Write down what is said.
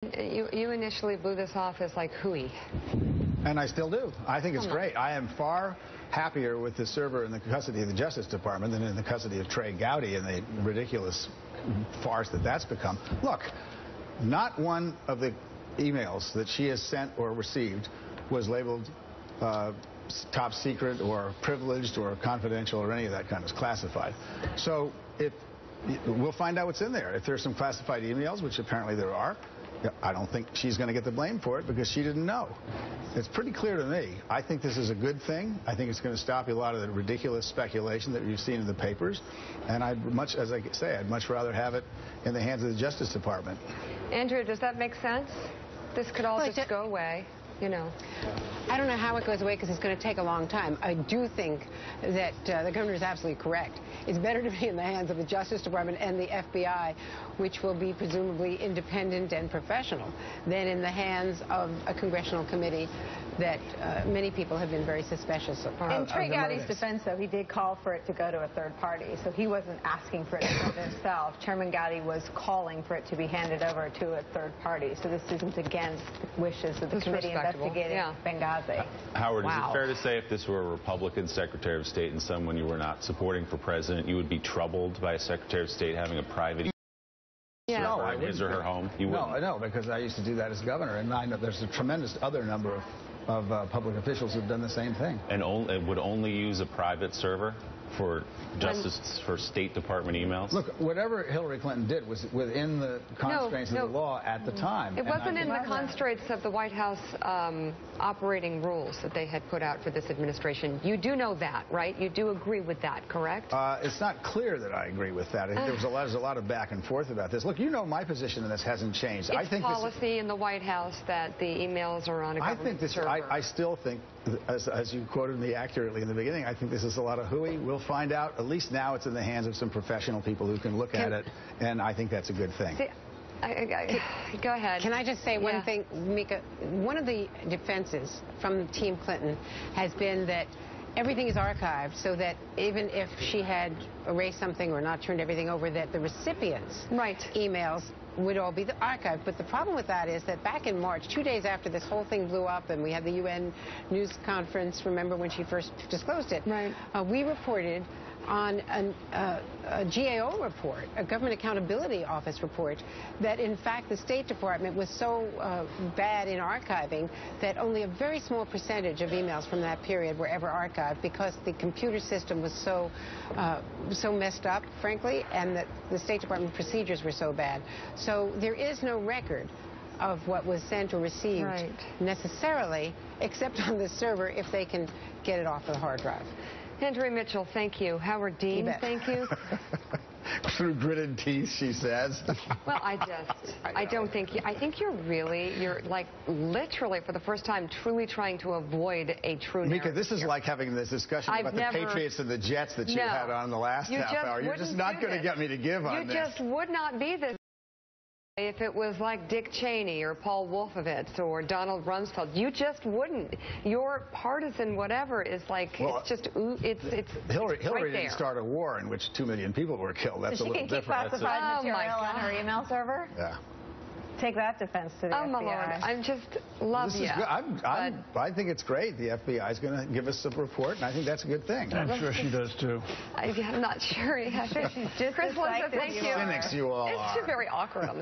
You initially blew this off as like hooey. And I still do. I think it's great. I am far happier with the server in the custody of the Justice Department than in the custody of Trey Gowdy and the ridiculous farce that that's become. Look, not one of the emails that she has sent or received was labeled top secret or privileged or confidential or any of that kind of classified. So we'll find out what's in there. If there's some classified emails, which apparently there are, I don't think she's going to get the blame for it because she didn't know. It's pretty clear to me. I think this is a good thing. I think it's going to stop a lot of the ridiculous speculation that you've seen in the papers. And as I say, I'd much rather have it in the hands of the Justice Department. Andrew, does that make sense? This could all just go away, you know. I don't know how it goes away because it's going to take a long time. I do think that the governor is absolutely correct. It's better to be in the hands of the Justice Department and the FBI, which will be presumably independent and professional, than in the hands of a congressional committee that many people have been very suspicious of. In Trey Gowdy's defense, though, he did call for it to go to a third party, so he wasn't asking for it to go to himself. Chairman Gowdy was calling for it to be handed over to a third party, so this isn't against wishes of the committee investigating Benghazi. Howard, is it fair to say if this were a Republican Secretary of State and someone you were not supporting for president, you would be troubled by a Secretary of State having a private No, I his or her home? No, because I used to do that as governor, and I know there's a tremendous other number of public officials who've done the same thing. And would only use a private server for for State Department emails? Look, whatever Hillary Clinton did was within the constraints of the law at the time. It wasn't in the constraints of the White House operating rules that they had put out for this administration. You do know that, right? You do agree with that, correct? It's not clear that I agree with that. There's a lot of back and forth about this. Look, you know my position on this hasn't changed. It's policy in the White House that the emails are on a government server. I still think, as you quoted me accurately in the beginning, I think this is a lot of hooey. We'll find out. At least now it's in the hands of some professional people who can look at it, and I think that's a good thing. Go ahead. Can I just say one thing, Mika? One of the defenses from Team Clinton has been that everything is archived so that even if she had erased something or not turned everything over, that the recipients' emails would all be archived. But the problem with that is that back in March, 2 days after this whole thing blew up and we had the UN news conference, remember when she first disclosed it, we reported on a GAO report, a Government Accountability Office report, that in fact the State Department was so bad in archiving that only a very small percentage of emails from that period were ever archived because the computer system was so messed up, frankly, and that the State Department procedures were so bad. So there is no record of what was sent or received necessarily, except on the server if they can get it off of the hard drive. Andrew Mitchell, thank you. Howard Dean, thank you. Through gritted teeth, she says. Well, I don't think, I think you're like literally for the first time truly trying to avoid a true narrative. Mika, this is like having this discussion about the Patriots and the Jets that you had on the last half hour. You're just not going to get me to give on this. You just would not be this if it was like Dick Cheney or Paul Wolfowitz or Donald Rumsfeld. You just wouldn't. Your partisan whatever is like, it's just, it's Hillary didn't start a war in which 2 million people were killed. That's a little different. She can keep classified material on her email server? Yeah. Take that defense to the FBI. My Lord, I'm just love you. I think it's great. The FBI is going to give us a report, and I think that's a good thing. I'm sure she does, too. I'm not sure. She's just Chris, thank you. Cynics you all are. It's very awkward on this.